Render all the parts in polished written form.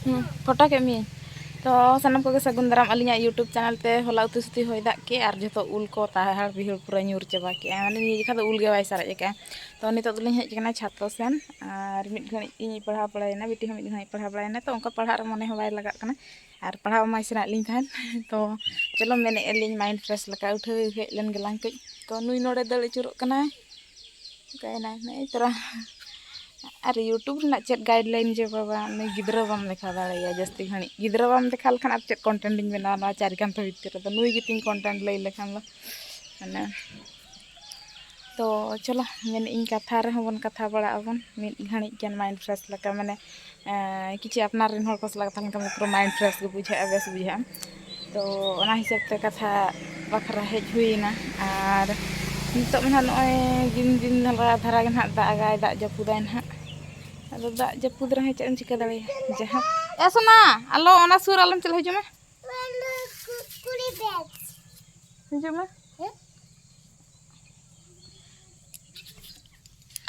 Photo के मी तो सानम को सगुन दाराम अलिया यूट्यूब चैनल ते होला उतु सुती होय दाग के और जो उल को ताहाड़ बिहड़ पूरा न्यूर चाबा के माने निजे उल गे बाय सारे के तो नित दुलिन हेज कना छातो सेन और मिड घणी इन पढ़ा पढ़ाइना बेटी हम मिड घणी पढ़ा पढ़ाइना तो उनका पढ़ा रे मने हो बाय लगा कना और पढ़ा माय सेना लिन थान तो चलो मेने एलिन माइंड फ्रेश लका उठे हे लेन गलांग के तो नुई नोडे दल चुरो कना कहना नहीं तरह और यूट्यूब ना चेक गाइडलाइन जो बाबा ने गिद्रा बाम देखा दाड़िया जस्ती घणी गिद्रा बाम देखा लखान अब चेक कंटेंट इन बना ना चार घंटा भीतर तो नुई गितिन कंटेंट लई लेखान लो माने तो चलो मेन इन कथा रे हबन कथा बड़ा अबन मिड घणी केन माइंड फ्रेश लका माने किछि अपना रिन हर को सला कथा लका पूरा माइंड फ्रेश के बुझा बेस बुझा तो ओना हिसाब से कथा बखरा हेज हुईना और नितो में नय दिन धारा के ना दागाय दा जपुदाय ना अदो दा जपुद रहे चेन चिका दाड़े जहां ए सोना आलो ओना सुर आलम चल हजो में कुड़ी बैग हजो में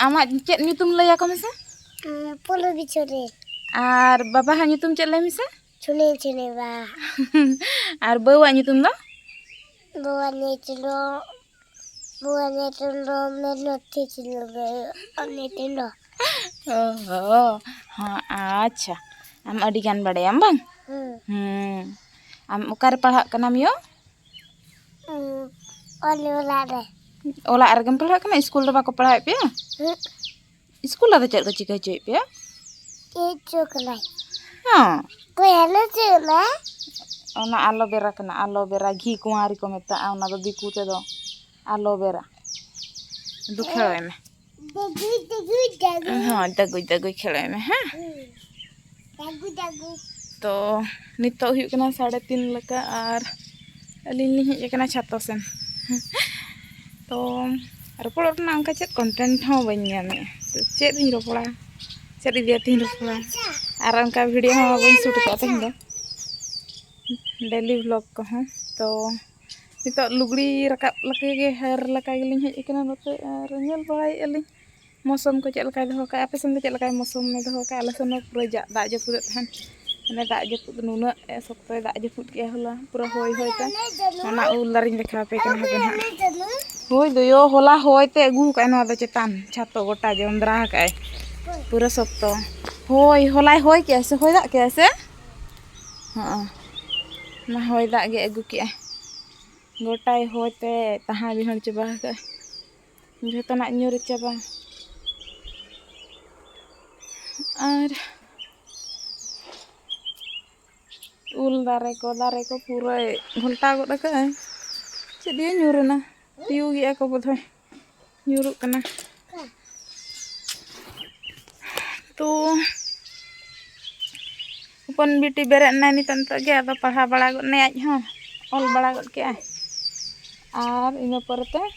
आमा चेत न्यूतुम लया को मेसे पोलो बिछोरे और बाबा हा न्यूतुम चेत लय मेसे छुने छुने बा और बउआ न्यूतुम दो बुआ ने चलो मैं नथी चलो अने तेलो ओहो हाँ अच्छा आम अडी गान बड़ायाम बांग आम ओकारे पढ़ा कनाम यो ओले ओला रगम पढ़ा कना स्कूल रे बाको पढ़ाए पे स्कूल रे चेक चिका चोय पे के चोकलाई हां कोई हलो चला ओना एलोवेरा कना एलोवेरा घी कुंवारी को मेता ओना दो दिकू ते दो एलोवेरा दुखेड़े में हाँ दगुई खेड़े में हाँ तो नितो हुई कना 3:30 लका और अलिन हेज कना छातो सेन तो रोपड़ ना उनका चेक कंटेंट हो बन नामे तो चेक ही रोपड़ा चेक इदिया तीन रोपड़ा और उनका वीडियो हो बन शूट का तेन दो डेली व्लॉग को हो तो नितो लुगड़ी रकाब लके गे हर लका गेलिन हेज कना नते और नेल बड़ाई एलिन मौसम को चेक लका दहो का आपे सन चेक लका मौसम में दहो का आलसन पूरा दा जपुद थान माने दा जपुद नुना सप्तो दा जपुद के होला पूरा होय होयते ओना उल दारिन देखा पे कना हबन हा होय दयो होला होयते अगु का न द चेतान छातो गोटा जंद्रा का पूरा सप्तो होय होलाय होय के ऐसे होय दा के ऐसे हां ना होय दा गे अगु के गोटाय होयते तहा बिहन चबा का जतना न्यूर चबा और उल दारे को पूरा घंटा गड का चेदिया न्यूरना पियू गया को बोधय न्यूरु कना तो अपन बेटी बेरे ना नितन तो गे अद पढ़ा बड़ा गड ने आज हो ऑल बड़ा गड के और इन परते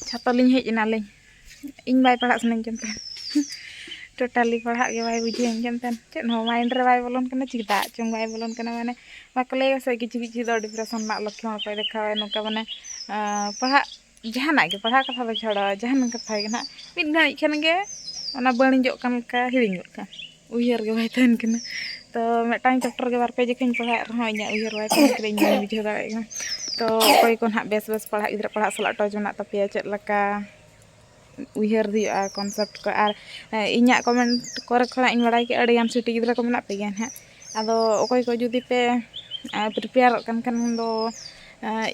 छातो लिन हेज नाले इन बाय पढ़ा सनन जमते टोटली पढ़ा के बाय बुझे जमते चेन हो माइंड रे बाय बोलन कना चिदा चंग बाय बोलन कना माने बाकले से किछि किछि दो डिप्रेशन ना लक्षण को देखावे नोका माने पढ़ा जहाना के पढ़ा कथा दो छड़ा जहान कथा के ना मिन घणी खन के ओना बणिजो कन का हिरिंगो का उयहर के बाय तन कना तो मेटांग चैप्टर के बार पे जखन पढ़ा रहो इना उयहर बाय तन के इन बुझे दावे तो कोई को ना बेस बेस पढ़ा गिद्रा पढ़ा सला टच ना तपिया चेक लका उयहर दिया कॉन्सेप्ट को और इना कमेंट करे खना इन बड़ाई के अड़ियान सिटी गिद्रा को मना पे गया ना आदो ओकोय को जुदी पे प्रिपेयर कन दो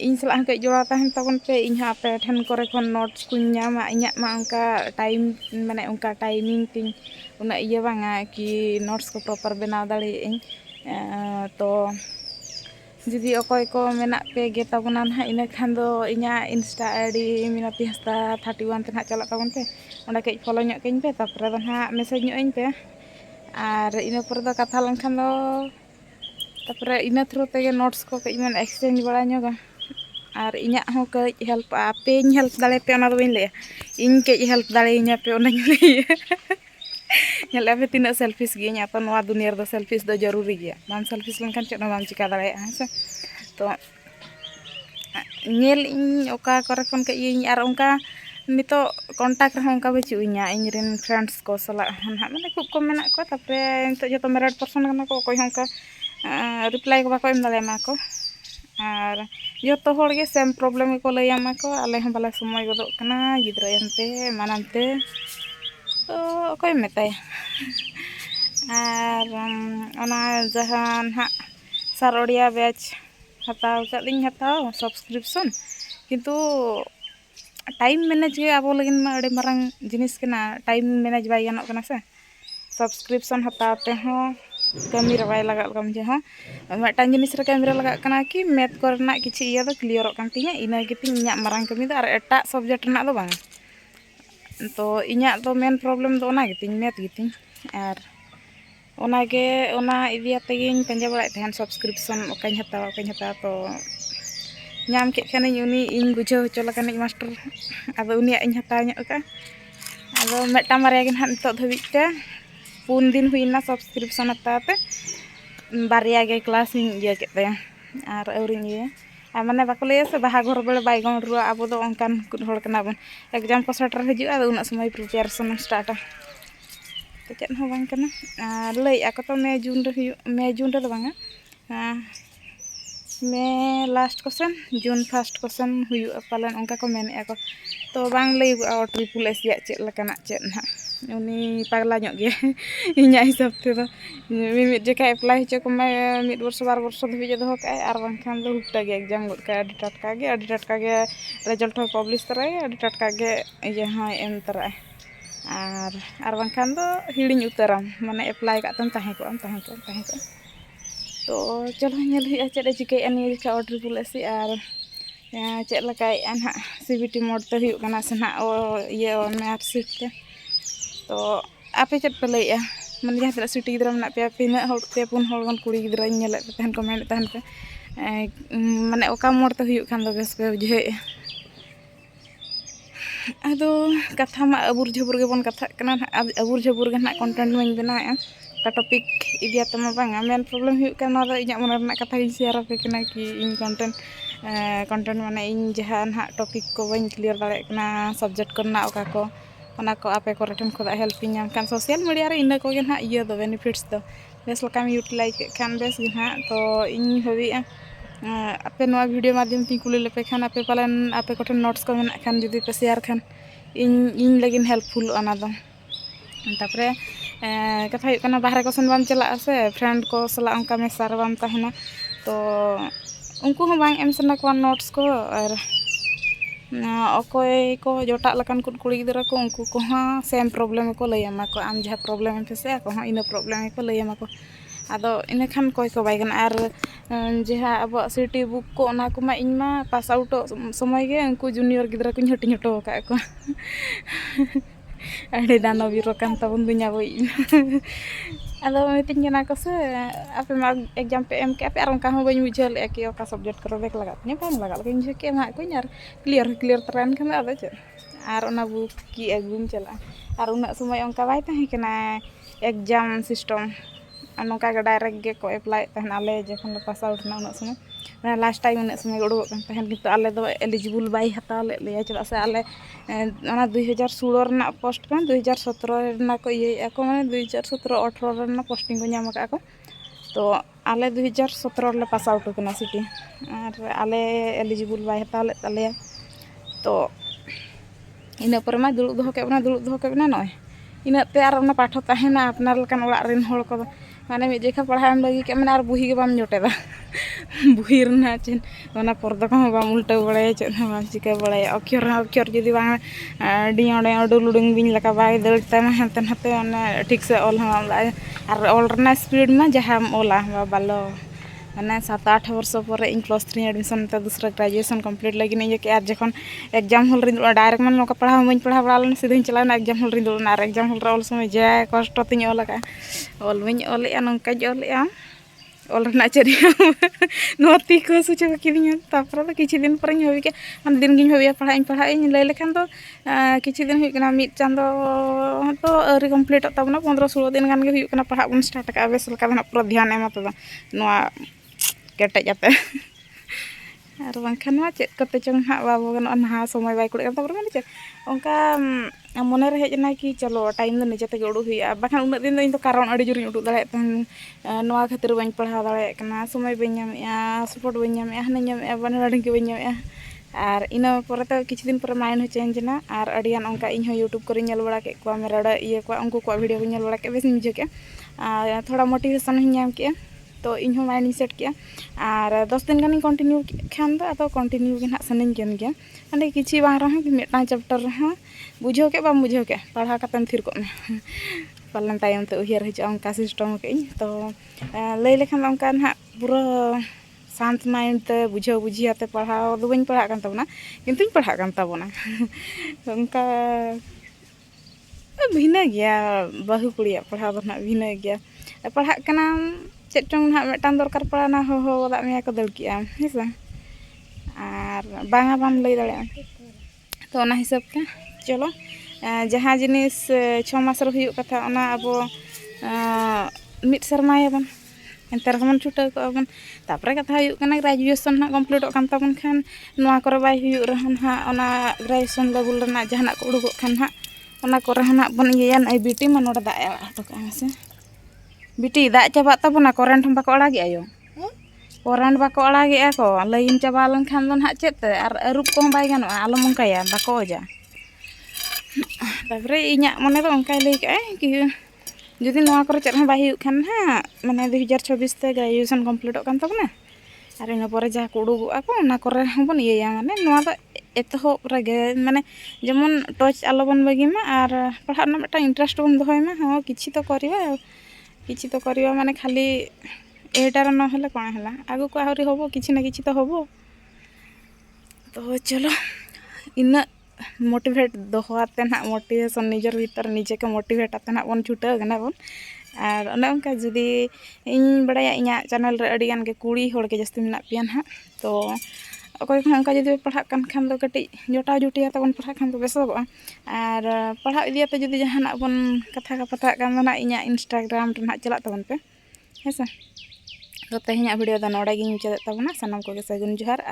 इन सला के जोड़ा तहन तबन पे इन पे ठन करे खन नोट्स को नामा इना मा उनका टाइम माने उनका टाइमिंग तिन उना इया बांगा कि नोट्स को प्रॉपर बनाव दाड़ी तो जुदी ओकोय को मेना पे गे तबना ना इना खान दो इना इंस्टा आईडी मिनती हस्ता 31 ते ना चला तबन पे ओंडा के फॉलो ᱧᱚᱜ कइन पे तापर दो ना मैसेज ᱧᱚᱜ इन पे और इन पर दो कथा लन खान दो तापर इन थ्रू ते नोट्स को कई मन एक्सचेंज बड़ा ᱧᱚᱜᱟ और इना हो कई हेल्प आपे हेल्प दाले पे ओना दो बइन ले इन के हेल्प दाले इना पे ओना ले पे तीना सेल्फिश गिया तो नवा दुनिया रे सेल्फिश दो जरूरी गया बाम सेल्फिश लनखान चेक बाम चिका दाले है तो नेल इन ओका करे खन के इन और उनका नितो कॉन्टैक्ट रहा उनका बचू इña इन फ्रेंड्स को सला हाँ मैंने खूब कम मेना को तापरे नितो जो मेरिड पर्सन करना को कोई उनका रिप्लाई को बाको एम दाड़ेमा को और जो तो हर के सेम प्रॉब्लम को लैयामा को आले हम बाला समय गदो कना गिद्रा एमते मानमते तो कोई मेताय और ओना जहां हा सारोडिया बैच हताव कदिन हताव सब्सक्रिप्शन किंतु टाइम मैनेज के अब लगिन मा अड़े मारंग जिनिस केना टाइम मैनेज बाय गानोक कना से सब्सक्रिप्शन हताते हो कमी रे बाय लगा कम जे हो मटा जिनिस रे कमी रे लगा कना कि मैथ करना किछि इया दो क्लियर कान तिया इना गितिन इᱧᱟ मारंग कमी दो और एटा सब्जेक्ट ना दो बांग तो इᱧा दो मेन प्रॉब्लम दो ना गितिन मैथ गितिन और ओनागे ओना इदियाते गिन पंजा बड़ाय तहन सब्सक्रिप्शन ओकाኝ हतावा तो नाम के खाने उनी इन बुझाव होचो लकान मास्टर अब उनी इन हताव ᱧᱚᱜ का अब मेटा मारिया गिन हां नितो धबिते 4 दिन हुइना subscription हताते Bariya gay class in इया केते और औरी इया आ माने बाको लैया से बाहा घर बेले बायगन रुआ अब दो ओनकान होड़ कना बन एग्जाम को सेटर हिजुआ आ उना समय प्रिपरेशन स्टार्ट तो चेत हो बांग कना लई आको तो मे जून रे दो बांगा मे लास्ट क्वेश्चन जून फर्स्ट क्वेश्चन हुआ पालन उनका को मेने को तो बांग लई ट्रिपल एस या चेत लकाना चेत ना उनी पागला ᱧᱚᱜ गे इña हिसाब ते दो मिमित जेका अप्लाई होचो को मैं मिड वर्ष 2 वर्ष धबि जे दोहो काय आर बांखान दो हुटा गे एग्जाम गड का अडी टटका गे रिजल्ट हो पब्लिश तराय अडी टटका गे ये हां एम तराय आर बांखान दो हिडिñ उतराम माने अप्लाई कातम ताहे को तो चलो नेल हुआ चेद चिकै अनि का ट्रिपल एस और चेद लकाय ना सीबीटी मोड ते हुआ कना से ना ये मैथ शिफ्ट तो आपे चेद पे लैया माने जहां तरा सिटी गिद्रा मना पे पिना हर पे पुन हर गन कुड़ी गिद्रा नेले पे तहन कमेंट तहन पे माने ओका मोड ते हुआ खान दो बेस पे बुझे आदो कथा मा अबुर झबुर गे बन कथा कना अबुर झबुर गे ना कंटेंट में बनाया का टॉपिक इदिया तमा बांगा मेन प्रॉब्लम हुआ कना दो इña मन रना कथा इन शेयर पे कना कि इन कंटेंट माने इन जहां ना टॉपिक को बन क्लियर दाड़े कना सब्जेक्ट करना ओका को ओना को आपे को रिटर्न खुदा हेल्प इñam खान सोशल मीडिया रे इना को गे ना इया दो बेनिफिट्स दो बेस लकाम यूटिलाइज खान बेस गे ना तो इन हबी आपे नवा वीडियो माध्यम ती कुली लेपे खान आपे पालन आपे कोठन नोट्स को मेना खान जदी पे शेयर खान इन लगिन हेल्पफुल ओना दो तापरे कथा हुआ कना बाहरे को सन बाम चला से फ्रेंड को सला उनका मेसा रे बाम तहना तो उनको हो बांग एम सना को नोट्स को और अकोय को जोटा लकान कुड़ी गिदरा को उनको को हां सेम प्रॉब्लम को लैयामा को आम जहा प्रॉब्लम फेसे को हां इन प्रॉब्लम को लैयामा को आदो इन खान कोय को बाय गना और जहा अब सिटी बुक को ओना को मा इनमा पास आउट समय गे उनको जूनियर गिदरा को हटिñ हटो का को अड़े दानो बिरो कान तबन दुनिया बई आदो मितिन जना को से आपे मा एग्जाम पे एम के आपे और का हो बई बुझल ए कि ओका सब्जेक्ट करो बेक लगा ने बांग लगा लगे जे के मा को यार क्लियर तरन खान आदो चे और ओना बुक की एग्जाम चला और उना समय ओनका बाय ताहे कना एग्जाम सिस्टम नौका के डायरेक्ट गे को अप्लाई तहन आले जखन पास आउट ना उना समय मैं लास्ट टाइम उना समय उडुक तहन किंतु आले दो एलिजिबल बाय हता ले चला से आले ओना 2016 रना पोस्ट kan 2017 रना को ये को माने 2017 18 रना पोस्टिंग को नाम का को तो आले 2017 ले पास आउट कना सिटी और आले एलिजिबल बाय हता ले ताले तो इना पर मा दुलुक दो के बना नय इना ते आर ओना पाठो ताहेना अपनार लकान ओड़ा रेन होड़ को माने मी जेखा पढ़ाएम लगी के माने आर बुही के बाम जोटेदा बुही रना चेन ओना पर्दा को बाम उल्टा बड़ाय चेन बाम चिका बड़ाय अक्षर जदी बांग डियोडे डुलुडुंग बिन लका बाय दलता मा हनते हते ओना ठीक से ऑल हम और ऑल रना स्पीड में जहां ओला बालो माने 7-8 वर्ष पर इन +3 एडमिशन ते दूसरा ग्रेजुएशन कंप्लीट लगी नहीं के यार जखन एग्जाम होल रिन डायरेक्ट मन नोका पढ़ा मन पढ़ा बड़ालन सीधे चला ना एग्जाम होल रिन ना एग्जाम होल ऑल समय जे कष्ट तिन ऑल का ऑल में ऑल या नोका ऑल या ऑल रना चरिया नोती को सुचे किदिन तापर तो किछि दिन पर होबी के मन दिन गिन होबी पढ़ा इन ले लेखन तो किछि दिन हुई कना मिड चांदो तो अरी कंप्लीट तबना 15-16 दिन गान गे हुई कना पढ़ा बन स्टार्ट का बेस लका पूरा ध्यान एमा तो नोआ केटे जाते ᱟᱨ ᱵᱟᱝᱠᱷᱟᱱ ᱢᱟ ᱪᱮᱫ ᱠᱚᱛᱮ ᱪᱚᱝ ᱦᱟᱸᱜ ᱵᱟᱵᱚ ᱜᱟᱱᱚᱜᱼᱟ ᱱᱟᱦᱟᱜ ᱥᱚᱢᱚᱭ ᱵᱟᱭ ᱠᱩᱲᱟᱹᱜ ᱠᱟᱱ ᱛᱟᱵᱚᱱᱟ ᱢᱟᱱᱮ ᱪᱮᱫ ᱚᱱᱠᱟ ᱢᱚᱱᱮᱨᱮ ᱦᱮᱡ ᱮᱱᱟ ᱠᱤ ᱪᱚᱞᱚ ᱴᱟᱭᱤᱢ ᱫᱚ ᱱᱤᱡᱮ ᱛᱮᱜᱮ ᱩᱰᱩᱠ ᱦᱩᱭᱩᱜᱼᱟ ᱵᱟᱠᱷᱟन ᱩᱱᱟᱹᱜ ᱫᱤᱱ ᱫᱚ ᱤᱧ ᱫᱚ ᱠᱟᱨᱚᱱ ᱟᱹᱰᱤ ᱡᱳᱨᱤᱧ ᱩᱰᱩᱠ ᱫᱟᱲᱮᱭᱟᱜ ᱛᱟᱦᱮᱱ ᱱᱚᱣᱟ ᱠᱷᱟᱹᱛᱤᱨ ᱵᱟᱹᱧ ᱯᱟᱲᱦᱟᱣ ᱫᱟᱲᱮᱭᱟᱜ ᱠᱟᱱᱟ ᱥᱚᱢᱚᱭ ᱵᱟᱹᱧ ᱧᱟᱢᱮᱜᱼᱟ ᱥᱟᱯᱳᱨᱴ ᱵᱟᱹᱧ ᱧᱟᱢᱮᱜᱼᱟ ᱦᱟᱱᱟᱧ ᱧᱟᱢᱮᱜᱼᱟ ᱵᱟᱱᱟ ᱰᱷᱤᱝᱠᱤ ᱵᱟᱹᱧ ᱧᱟᱢᱮᱜᱼᱟ ᱟᱨ ᱤᱱᱟᱹ ᱯᱚᱨᱮ ᱛᱮ ᱠᱤᱪᱷᱩ ᱫᱤᱱ ᱯᱚᱨᱮ ᱢᱟᱭᱤᱱᱰ ᱦᱚᱸ ᱪᱮᱧᱡᱽ ᱮᱱᱟ ᱟᱨ ᱟᱹᱰᱤᱜᱟᱱ ᱚᱱᱠᱟ ᱤᱧᱦᱚᱸ ᱤᱭᱩᱴᱩᱵᱽ ᱠᱚᱨᱮᱧ ᱧᱮᱞ ᱵᱟᱲᱟ ᱠᱮᱫ ᱠᱚᱣᱟ ᱢᱮᱨᱚᱲ ᱤᱭᱟᱹ ᱠᱚᱣᱟ ᱩᱱᱠᱩ ᱠᱚᱣᱟᱜ ᱵᱷᱤᱰᱤᱭᱳ ᱠᱚᱧ ᱧᱮᱞ ᱵᱟᱲᱟ ᱠᱮᱫ ᱵᱮᱥᱤᱧ ᱵᱩᱡᱷᱟᱹᱣ ᱠᱮᱫᱼᱟ ᱟᱨ ᱛᱷᱚᱲᱟ ᱢᱳᱴᱤᱵᱷᱮᱥᱚᱱ ᱦᱚᱸᱧ ᱧᱟᱢ ᱠᱮᱫᱼᱟ तो इन माइंड सेट किया और 10 दिन गानी कंटिन्यू खान दो अतो कंटिन्यू के ना सनिंग केन गया अंडे किछि बांग रहा मिटा चैप्टर रहा बुझो के बाम बुझो के पढ़ा कतम थिर को में पालन टाइम ते उहियर हिज अंका सिस्टम के तो लई लेखन अंका ना पूरा शांत माइंड ते बुझो बुझियाते पढ़ाओ दो बइन पढ़ा कान तबना किंतु पढ़ा कान तबना अंका भिना गया बहु कुड़िया पढ़ा दो ना भिना गया पढ़ा कना चेक चोंग ना मिटान दरकार पड़ाना हो दा में को दल किया हेसा और बांगा बाम लई दाड़े तो ओना हिसाब ते चलो जहाँ जिनिस 6 मास रे हुयु कथा ओना अब मिट सरमायाबन एंतर हमन छुटा को बन तापरे कथा हुयु कना ग्रेजुएशन ना कंप्लीट कान तबन खान नोआ करे बाय हुयु रहन हा ओना ग्रेजुएशन लेवल रना जहाना को उडुगो खान हा ओना करे हना बन इयान आई बीटी मा नोडा दा टका से बीटी दा चाबा तबना करेंट हम बाको अड़ागे आयो करेंट बाको अड़ागे को लाइन चाबा लन खान दन हा चेते आर अरुप को बाय गानोआ आलो मंकाया बाको ओजा तापरे इኛ मने दो अंकाय लई का कि जदि नोआ करे चेत हम बाय हुयु खान हा माने 2026 ते ग्रेजुएशन कंप्लीट कान तबना आर इना परे जा को उडुगो को ना करे हम बन इया माने नोआ दो एतहो रगे माने जेमन टच आलो बन बगी मा आर पढ़ा ना मटा इंटरेस्ट बन दोय मा हां किछि तो करिवा माने खाली एटार न हले कोन हला आगु को आहुरी होबो किछि ना किछि तो होबो तो चलो इन मोटिवेट दोहाते ना मोटिवेशन निजर भीतर निजे के मोटिवेट आते ना बन छुटा गना बन और ओने उनका जदी इन बड़ाया इना चैनल रे अडी गान के कुड़ी होड़ के जस्ती मेना पियान हा तो अकोय को उनका जदी पढ़ा कान खान दो कटी जोटा जुटिया तबन पढ़ा खान तो बेसोगो और पढ़ा इदियाते जदी जहाना बन कथा का पता कान ना इना इंस्टाग्राम रे ना चला तबन पे हेसा तो तेहना वीडियो दा नोडा गिन मुचाद तबना सनम को सगुन जोहार।